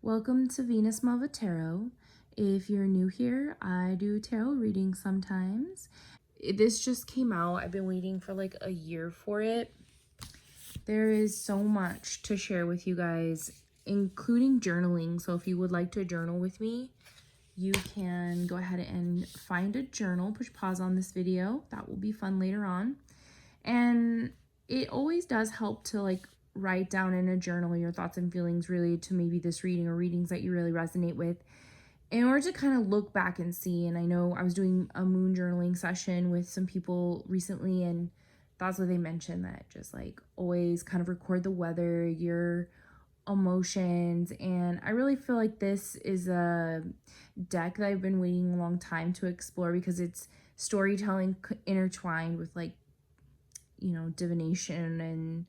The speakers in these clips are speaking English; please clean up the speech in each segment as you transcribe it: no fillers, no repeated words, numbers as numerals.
Welcome to Venus Mava Tarot. If you're new here, I do tarot readings sometimes. This just came out. I've been waiting for like a year for it. There is so much to share with you guys, including journaling. So if you would like to journal with me, you can go ahead and find a journal, push pause on this video. That will be fun later on. And it always does help to like write down in a journal your thoughts and feelings related to maybe this reading or readings that you really resonate with in order to kind of look back and see. And I know I was doing a moon journaling session with some people recently, and that's what they mentioned, that just like always kind of record the weather, your emotions. And I really feel like this is a deck that I've been waiting a long time to explore because it's storytelling intertwined with like, divination and,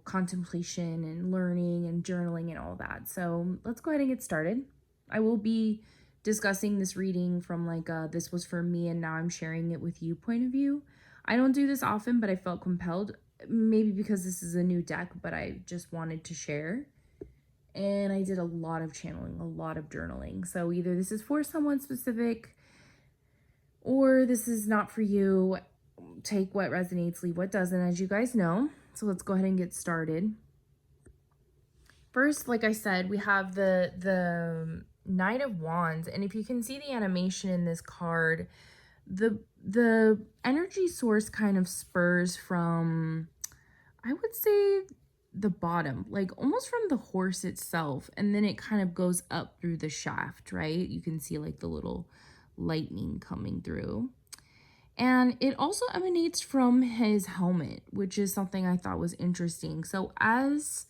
contemplation and learning and journaling and all that. So let's go ahead and get started. I will be discussing this reading from like this was for me and now I'm sharing it with you point of view. I don't do this often, but I felt compelled, maybe because this is a new deck, but I just wanted to share. And I did a lot of channeling, a lot of journaling. So either this is for someone specific or this is not for you. Take what resonates, leave what doesn't, as you guys know. So let's go ahead and get started. First, like I said, we have the Knight of Wands, and if you can see the animation in this card, the energy source kind of spurs from, I would say, the bottom, like almost from the horse itself, and then it kind of goes up through the shaft, right? You can see like the little lightning coming through. And it also emanates from his helmet, which is something I thought was interesting. So as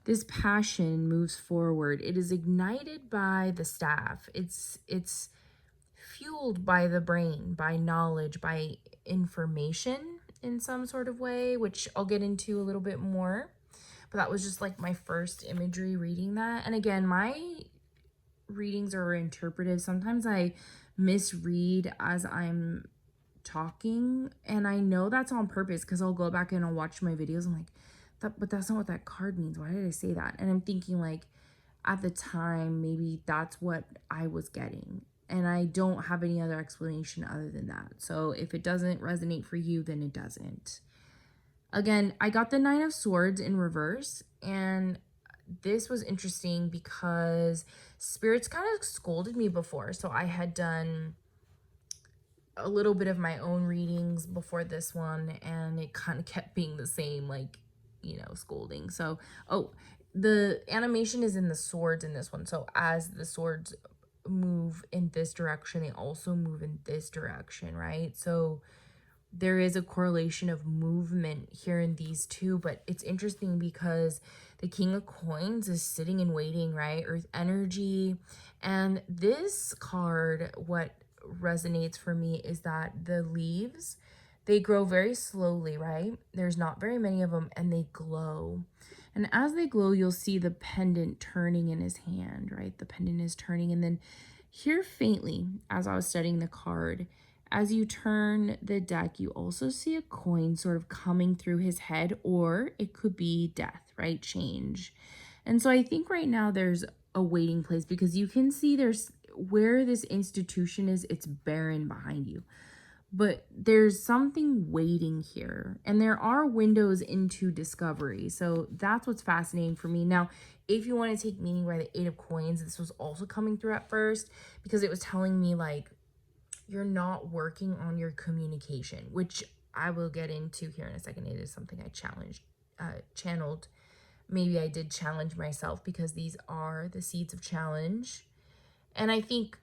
this passion moves forward, it is ignited by the staff. It's fueled by the brain, by knowledge, by information in some sort of way, which I'll get into a little bit more. But that was just like my first imagery reading that. And again, my readings are interpretive. Sometimes I misread as I'm talking, and I know that's on purpose because I'll go back and I'll watch my videos. I'm like, but that's not what that card means. Why did I say that? And I'm thinking like at the time, maybe that's what I was getting. And I don't have any other explanation other than that. So if it doesn't resonate for you, then it doesn't. Again, I got the Nine of Swords in reverse, and this was interesting because spirits kind of scolded me before. So I had done a little bit of my own readings before this one, and it kind of kept being the same, like, scolding. So, the animation is in the swords in this one. So as the swords move in this direction, they also move in this direction, right? So there is a correlation of movement here in these two, but it's interesting because the King of Coins is sitting and waiting, right? Earth energy. And this card, what resonates for me is that the leaves, they grow very slowly, right? There's not very many of them, and they glow. And as they glow, you'll see the pendant turning in his hand, right? The pendant is turning. And then here faintly, as I was studying the card, as you turn the deck, you also see a coin sort of coming through his head, or it could be death, right? Change. And so I think right now there's a waiting place because you can see there's where this institution is, it's barren behind you. But there's something waiting here, and there are windows into discovery. So that's what's fascinating for me. Now, if you want to take meaning by the Eight of Coins, this was also coming through at first because it was telling me like, you're not working on your communication, which I will get into here in a second. It is something I channeled. Maybe I did challenge myself because these are the seeds of challenge. And I think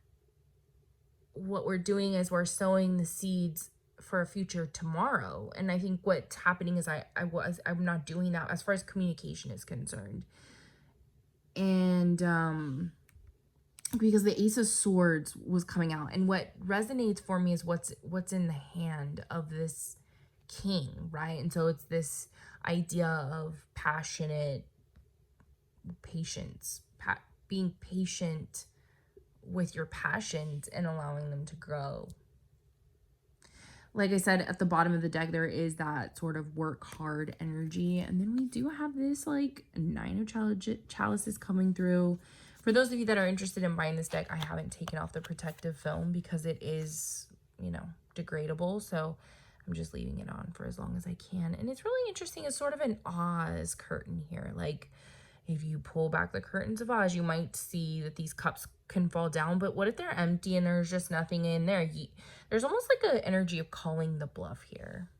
what we're doing is we're sowing the seeds for a future tomorrow. And I think what's happening is I'm not doing that as far as communication is concerned. And because the Ace of Swords was coming out, and what resonates for me is what's in the hand of this king, right? And so it's this idea of passionate patience, being patient with your passions and allowing them to grow. Like I said, at the bottom of the deck, there is that sort of work hard energy. And then we do have this like Nine of Chalices coming through. For those of you that are interested in buying this deck, I haven't taken off the protective film because it is, you know, degradable. So I'm just leaving it on for as long as I can. And it's really interesting. It's sort of an Oz curtain here. Like if you pull back the curtains of Oz, you might see that these cups can fall down. But what if they're empty and there's just nothing in there? There's almost like an energy of calling the bluff here.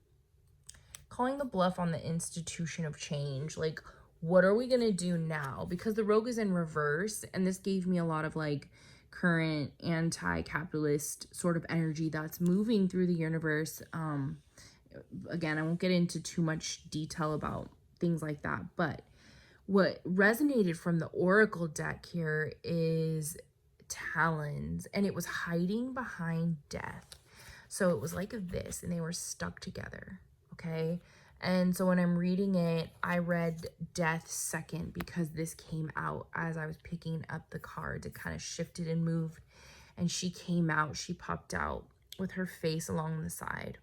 Calling the bluff on the institution of change. Like, what are we going to do now? Because the Rogue is in reverse. And this gave me a lot of like current anti-capitalist sort of energy that's moving through the universe. Again, I won't get into too much detail about things like that. But what resonated from the Oracle deck here is talons, and it was hiding behind death. So it was like this, and they were stuck together, okay? And so when I'm reading it, I read death second because this came out as I was picking up the cards. It kind of shifted and moved, and she came out, she popped out with her face along the side.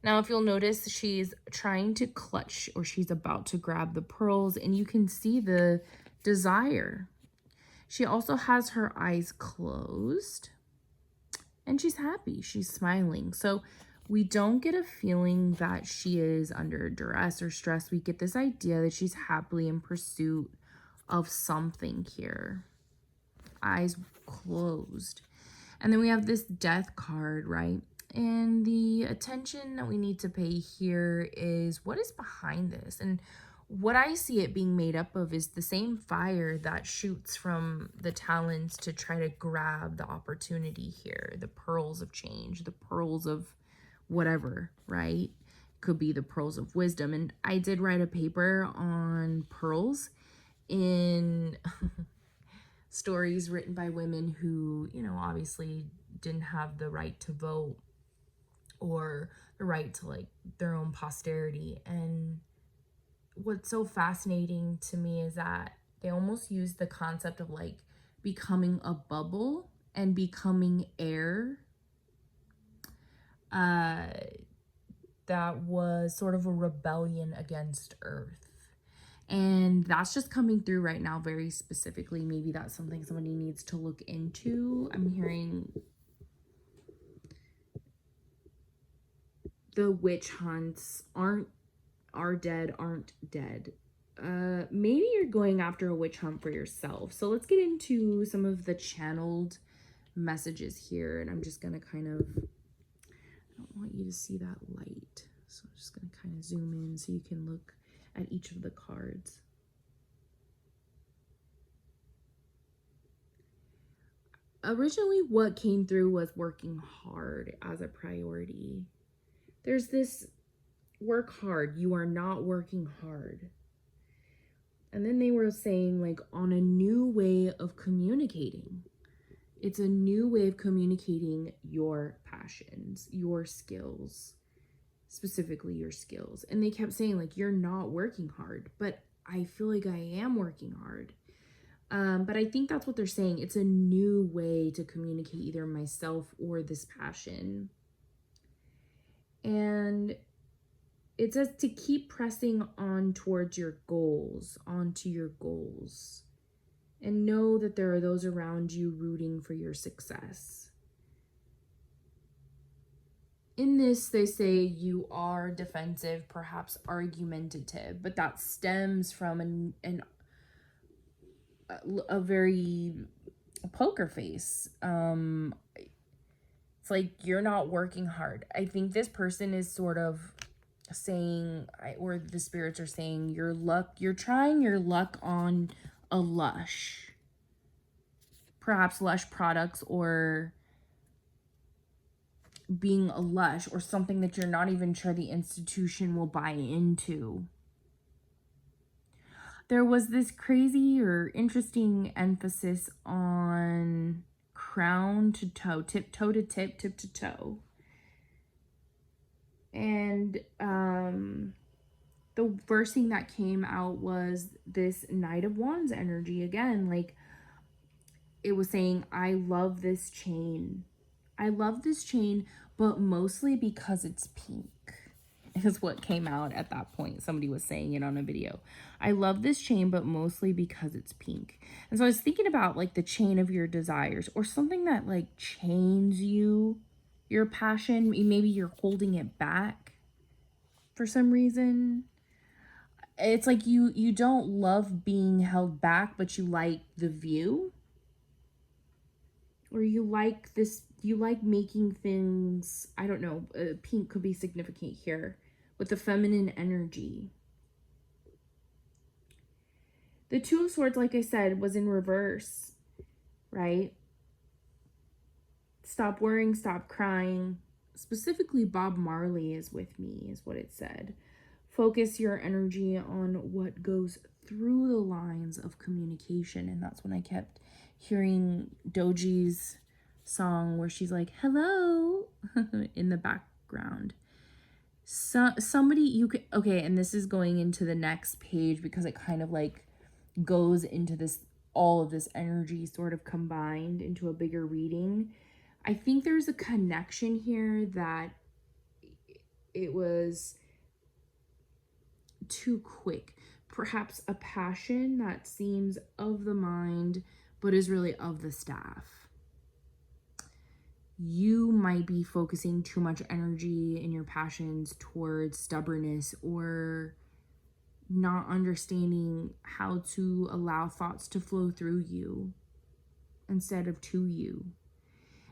Now, if you'll notice, she's trying to clutch, or she's about to grab the pearls, and you can see the desire. She also has her eyes closed, and she's happy. She's smiling. So we don't get a feeling that she is under duress or stress. We get this idea that she's happily in pursuit of something here. Eyes closed. And then we have this death card, right? And the attention that we need to pay here is what is behind this. And what I see it being made up of is the same fire that shoots from the talons to try to grab the opportunity here. The pearls of change, the pearls of whatever, right? Could be the pearls of wisdom. And I did write a paper on pearls in stories written by women who, you know, obviously didn't have the right to vote or the right to like their own posterity. And what's so fascinating to me is that they almost use the concept of like becoming a bubble and becoming air. That was sort of a rebellion against Earth. And that's just coming through right now very specifically. Maybe that's something somebody needs to look into. I'm hearing the witch hunts are dead, aren't dead. Maybe you're going after a witch hunt for yourself. So let's get into some of the channeled messages here. And I'm just going to kind of, I don't want you to see that light. So I'm just going to kind of zoom in so you can look at each of the cards. Originally, what came through was working hard as a priority. There's this work hard. You are not working hard. And then they were saying like on a new way of communicating. It's a new way of communicating your passions, your skills, specifically your skills. And they kept saying like, you're not working hard, but I feel like I am working hard. But I think that's what they're saying. It's a new way to communicate either myself or this passion. And it says to keep pressing on towards your goals, onto your goals. And know that there are those around you rooting for your success. In this, they say you are defensive, perhaps argumentative, but that stems from a very poker face. It's like you're not working hard. I think this person is sort of saying, or the spirits are saying, you're trying your luck on a Lush, perhaps Lush products, or being a Lush, or something that you're not even sure the institution will buy into. There was this crazy or interesting emphasis on crown to toe, tip toe to tip, tip to toe. And the first thing that came out was this Knight of Wands energy again. Like it was saying, I love this chain. I love this chain, but mostly because it's pink is what came out at that point. Somebody was saying it on a video. I love this chain, but mostly because it's pink. And so I was thinking about like the chain of your desires, or something that like chains you, your passion. Maybe you're holding it back for some reason. It's like you don't love being held back, but you like the view. Or you like this, you like making things, I don't know, pink could be significant here with the feminine energy. The Two of Swords, like I said, was in reverse, right? Stop worrying, stop crying. Specifically, Bob Marley is with me, is what it said. Focus your energy on what goes through the lines of communication. And that's when I kept hearing Doji's song where she's like, hello, in the background. So somebody you could, okay, and this is going into the next page because it kind of like goes into this, all of this energy sort of combined into a bigger reading. I think there's a connection here that it was too quick. Perhaps a passion that seems of the mind, but is really of the staff. You might be focusing too much energy in your passions towards stubbornness, or not understanding how to allow thoughts to flow through you instead of to you.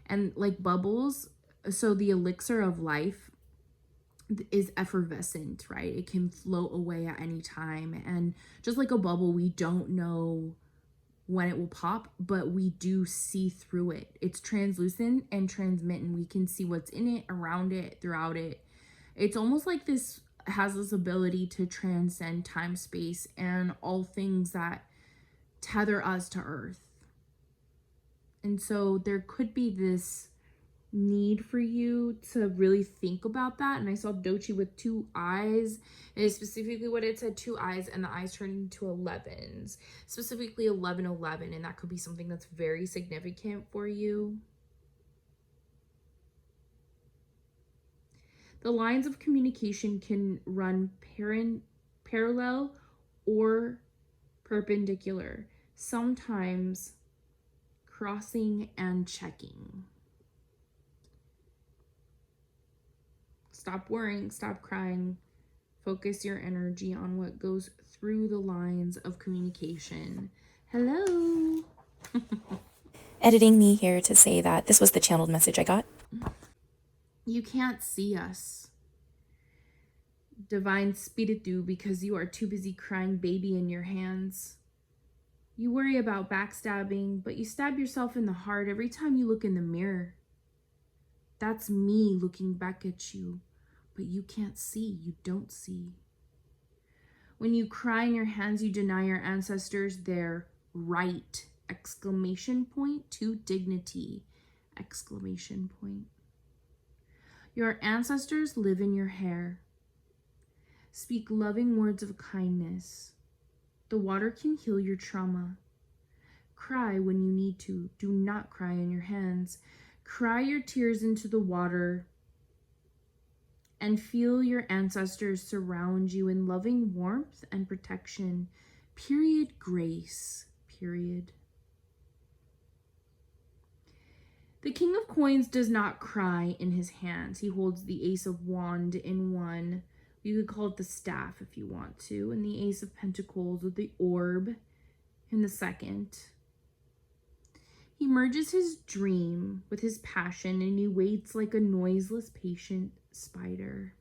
And like bubbles, so the elixir of life is effervescent, right? It can float away at any time. And just like a bubble, we don't know when it will pop, but we do see through it. It's translucent and transmittent. We can see what's in it, around it, throughout it. It's almost like this has this ability to transcend time, space, and all things that tether us to earth. And so there could be this need for you to really think about that. And I saw Dochi with two eyes, and it's specifically what it said, two eyes, and the eyes turning into 11s, specifically 1111, and that could be something that's very significant for you. The lines of communication can run parallel or perpendicular, sometimes crossing and checking. Stop worrying, stop crying. Focus your energy on what goes through the lines of communication. Hello. Editing me here to say that this was the channeled message I got. You can't see us, Divine Spiritu, because you are too busy crying baby in your hands. You worry about backstabbing, but you stab yourself in the heart every time you look in the mirror. That's me looking back at you, but you can't see, you don't see. When you cry in your hands, you deny your ancestors their right, exclamation point, to dignity, exclamation point. Your ancestors live in your hair. Speak loving words of kindness. The water can heal your trauma. Cry when you need to. Do not cry in your hands. Cry your tears into the water and feel your ancestors surround you in loving warmth and protection. Period. Grace. Period. The King of Coins does not cry in his hands. He holds the Ace of Wands in one. You could call it the staff if you want to. And the Ace of Pentacles with the orb in the second. He merges his dream with his passion, and he waits like a noiseless, patient spider.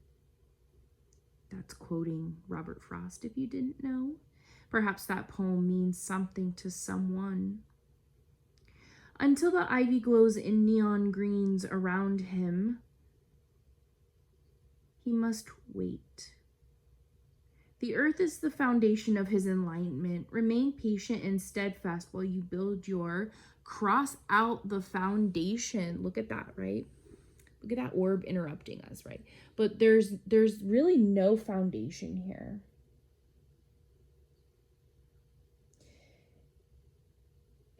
That's quoting Robert Frost, if you didn't know. Perhaps that poem means something to someone. Until the ivy glows in neon greens around him, he must wait. The earth is the foundation of his enlightenment. Remain patient and steadfast while you build your, cross out the foundation. Look at that, right? Look at that orb interrupting us, right? But there's really no foundation here.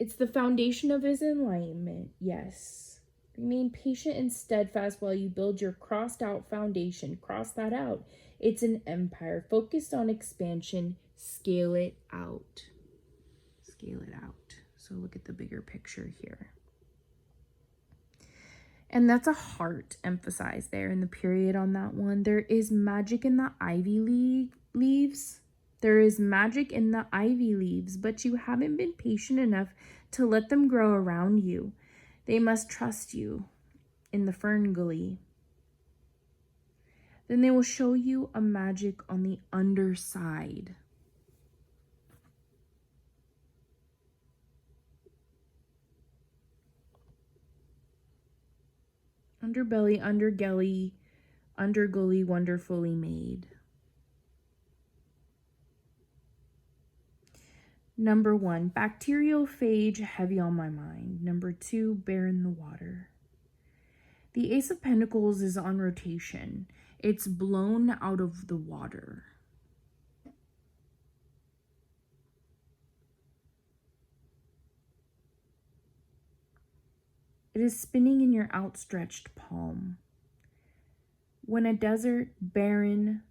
It's the foundation of his enlightenment, yes. Remain patient and steadfast while you build your crossed out foundation. Cross that out. It's an empire focused on expansion. Scale it out. Scale it out. So look at the bigger picture here. And that's a heart emphasized there in the period on that one. There is magic in the ivy leaves. There is magic in the ivy leaves, but you haven't been patient enough to let them grow around you. They must trust you in the fern gully. Then they will show you a magic on the underside. Underbelly, undergully, wonderfully made. Number 1, bacteriophage, heavy on my mind. Number 2, bear in the water. The Ace of Pentacles is on rotation. It's blown out of the water. It is spinning in your outstretched palm. When a desert, barren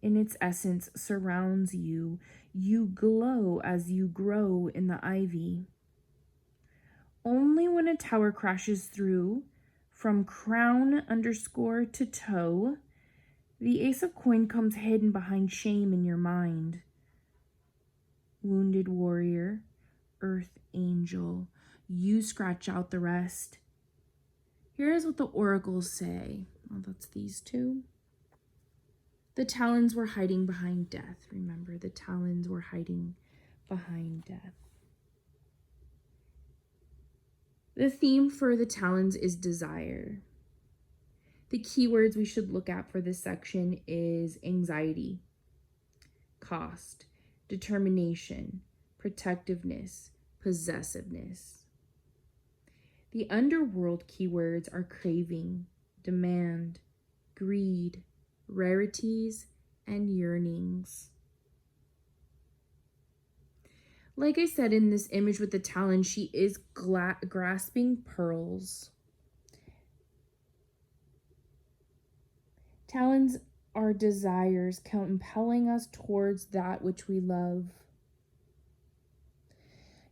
in its essence, surrounds you, you glow as you grow in the ivy. Only when a tower crashes through, from crown underscore to toe, the Ace of Coin comes hidden behind shame in your mind. Wounded warrior, earth angel, you scratch out the rest. Here is what the oracles say. Oh, that's these two. The talons were hiding behind death. Remember, the talons were hiding behind death. The theme for the talons is desire. The keywords we should look at for this section is anxiety, cost, determination, protectiveness, possessiveness. The underworld keywords are craving, demand, greed, rarities, and yearnings. Like I said in this image with the talon, she is grasping pearls. Talons are desires compelling us towards that which we love.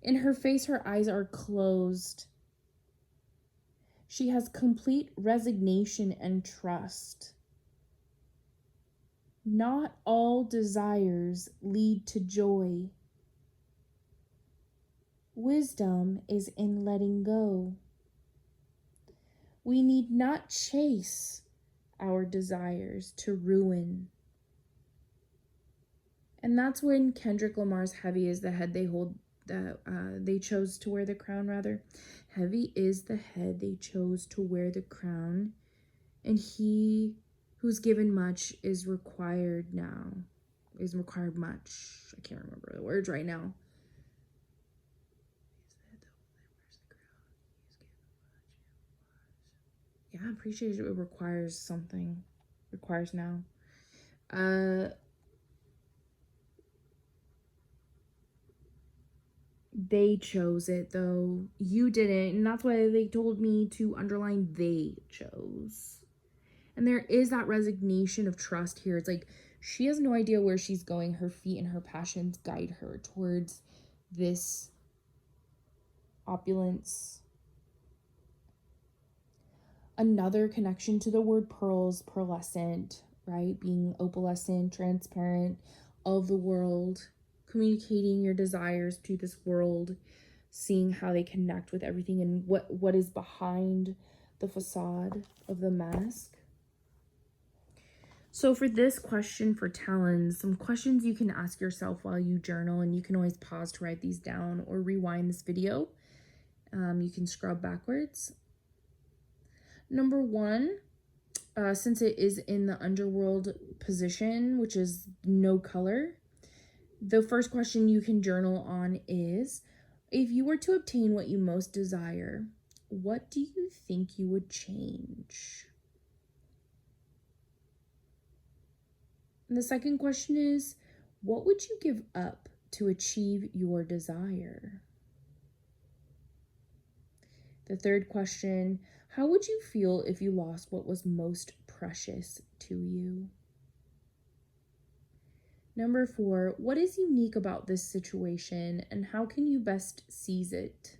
In her face, her eyes are closed. She has complete resignation and trust. Not all desires lead to joy. Wisdom is in letting go. We need not chase our desires to ruin. And that's when Kendrick Lamar's Heavy is the head they hold, they chose to wear the crown, rather. Heavy is the head they chose to wear the crown, and he who's given much is required now. Is required much. I can't remember the words right now. Yeah, I'm pretty sure it requires something. Requires now. They chose it though. You didn't, and that's why they told me to underline they chose. And there is that resignation of trust here. It's like she has no idea where she's going. Her feet and her passions guide her towards this opulence. Another connection to the word pearls, pearlescent, right? Being opalescent, transparent, of the world, communicating your desires to this world, seeing how they connect with everything and what is behind the facade of the mask. So for this question for talons, some questions you can ask yourself while you journal, and you can always pause to write these down or rewind this video. You can scrub backwards. Number 1, since it is in the underworld position, which is no color, the first question you can journal on is, if you were to obtain what you most desire, what do you think you would change? And the second question is, what would you give up to achieve your desire? The third question, how would you feel if you lost what was most precious to you? Number 4, what is unique about this situation and how can you best seize it?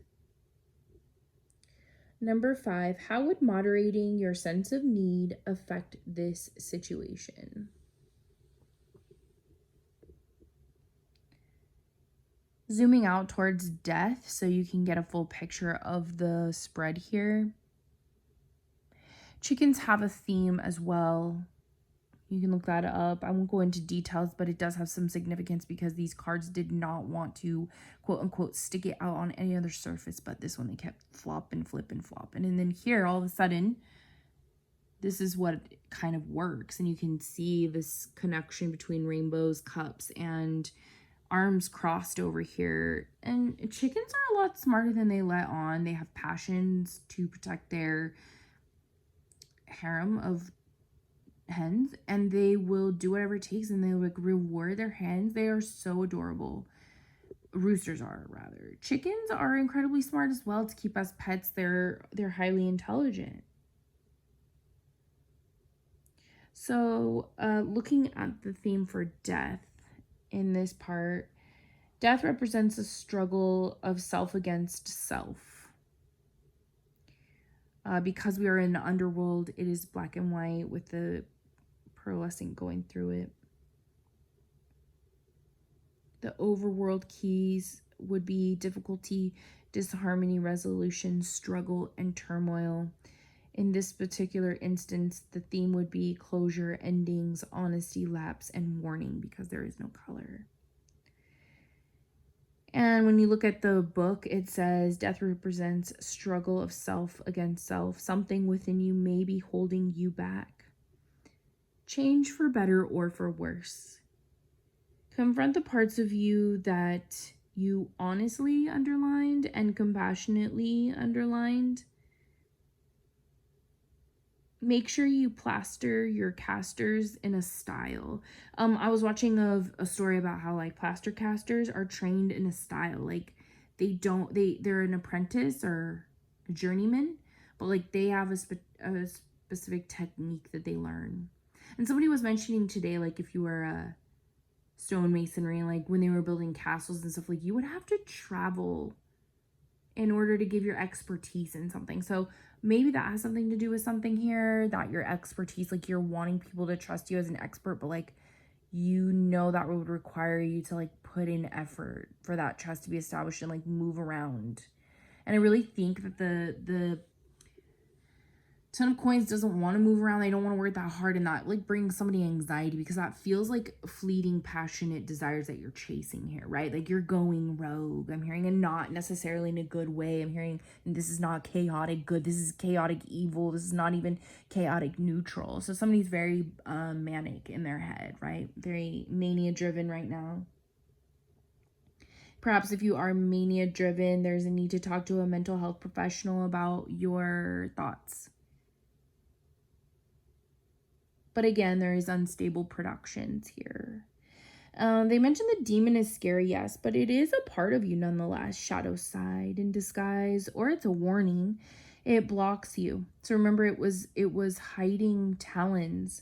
Number 5, how would moderating your sense of need affect this situation? Zooming out towards death so you can get a full picture of the spread here. Chickens have a theme as well. You can look that up. I won't go into details, but it does have some significance because these cards did not want to, quote unquote, stick it out on any other surface, but this one they kept flopping, flipping, flopping. And then here, all of a sudden, this is what kind of works. And you can see this connection between rainbows, cups, and arms crossed over here. And chickens are a lot smarter than they let on. They have passions to protect their harem of hens, and they will do whatever it takes, and they like reward their hens. They are so adorable. Roosters are, rather. Chickens are incredibly smart as well to keep as pets. They're highly intelligent. So looking at the theme for death in this part, death represents a struggle of self against self. Because we are in the underworld, it is black and white with the pearlescent going through it. The overworld keys would be difficulty, disharmony, resolution, struggle, and turmoil. In this particular instance, the theme would be closure, endings, honesty, lapse, and warning because there is no color. And when you look at the book, it says death represents struggle of self against self. Something within you may be holding you back. Change for better or for worse. Confront the parts of you that you honestly underlined and compassionately underlined. Make sure you plaster your casters in a style. I was watching a story about how like plaster casters are trained in a style. Like they're an apprentice or a journeyman, but like they have a specific technique that they learn. And somebody was mentioning today, like if you were a stonemasonry, like when they were building castles and stuff, like you would have to travel in order to give your expertise in something. So maybe that has something to do with something here, that your expertise, like you're wanting people to trust you as an expert, but like that would require you to like put in effort for that trust to be established and like move around. And I really think that the Ten of Coins doesn't want to move around. They don't want to work that hard, and that like brings somebody anxiety because that feels like fleeting, passionate desires that you're chasing here, right? Like you're going rogue. I'm hearing, and not necessarily in a good way. I'm hearing this is not chaotic good. This is chaotic evil. This is not even chaotic neutral. So somebody's very manic in their head, right? Very mania driven right now. Perhaps if you are mania driven, there's a need to talk to a mental health professional about your thoughts. But again, there is unstable productions here. They mentioned the demon is scary, yes, but it is a part of you nonetheless. Shadow side in disguise, or it's a warning. It blocks you. So remember, it was hiding talons,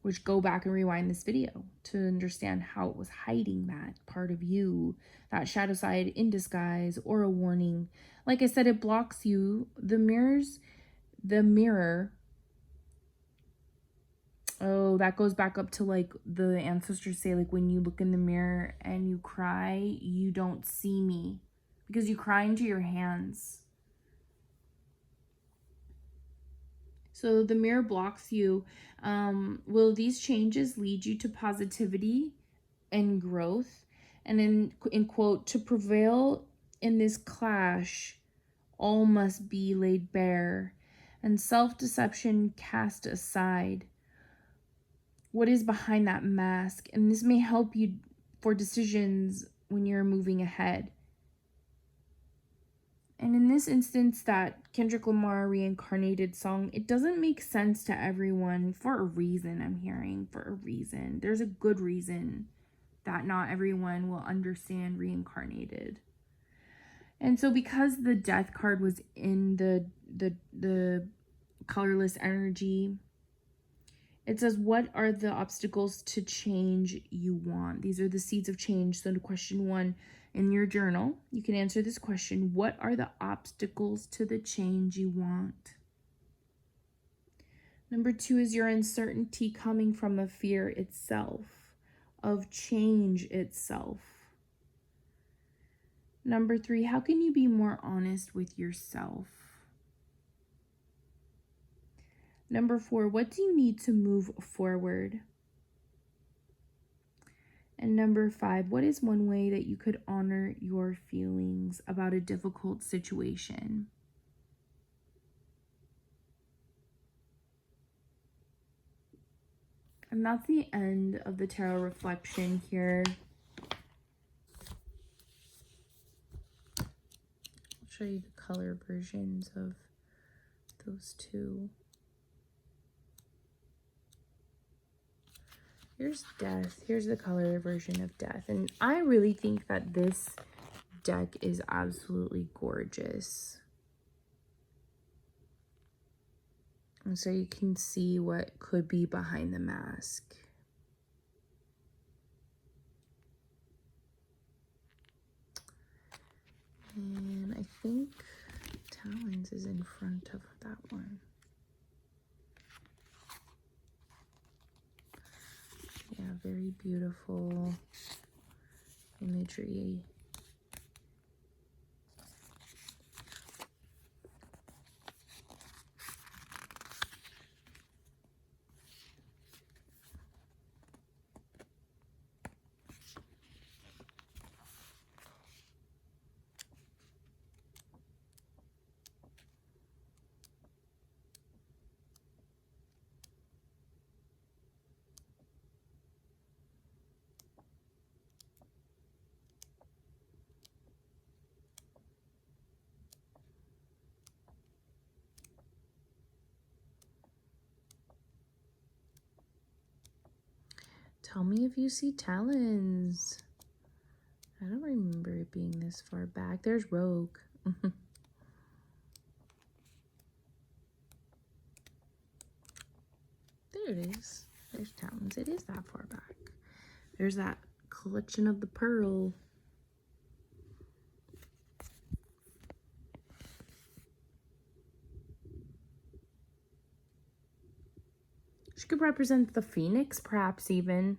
which go back and rewind this video to understand how it was hiding that part of you, that shadow side in disguise, or a warning. Like I said, it blocks you. The mirror. Oh, that goes back up to like the ancestors say, like when you look in the mirror and you cry, you don't see me because you cry into your hands. So the mirror blocks you. Will these changes lead you to positivity and growth? And in quote, to prevail in this clash, all must be laid bare and self-deception cast aside. What is behind that mask? And this may help you for decisions when you're moving ahead. And in this instance, that Kendrick Lamar reincarnated song, it doesn't make sense to everyone for a reason. I'm hearing for a reason. There's a good reason that not everyone will understand reincarnated. And so because the death card was in the colorless energy, it says, what are the obstacles to change you want? These are the seeds of change. So to question 1 in your journal, you can answer this question. What are the obstacles to the change you want? Number 2 is your uncertainty coming from a fear itself, of change itself. Number 3, how can you be more honest with yourself? Number 4, what do you need to move forward? And number 5, what is one way that you could honor your feelings about a difficult situation? And that's the end of the tarot reflection here. I'll show you the color versions of those two. Here's Death. Here's the color version of Death. And I really think that this deck is absolutely gorgeous. And so you can see what could be behind the mask. And I think Talons is in front of that one. Yeah, very beautiful imagery. Tell me if you see Talons. I don't remember it being this far back. There's Rogue. There it is. There's Talons. It is that far back. There's that collection of the pearl. She could represent the Phoenix, perhaps even.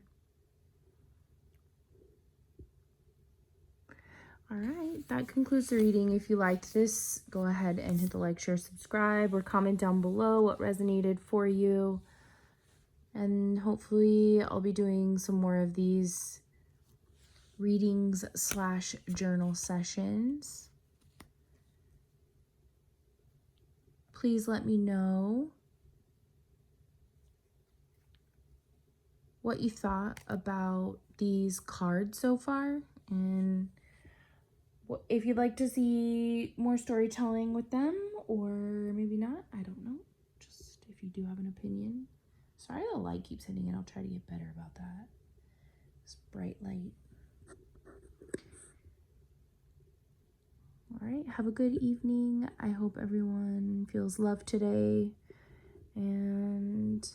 All right, that concludes the reading. If you liked this, go ahead and hit the like, share, subscribe, or comment down below what resonated for you. And hopefully I'll be doing some more of these readings / journal sessions. Please let me know what you thought about these cards so far, and if you'd like to see more storytelling with them, or maybe not, I don't know. Just if you do have an opinion. Sorry the light keeps hitting it. I'll try to get better about that. This bright light. All right, have a good evening. I hope everyone feels loved today, and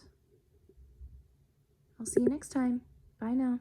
I'll see you next time. Bye now.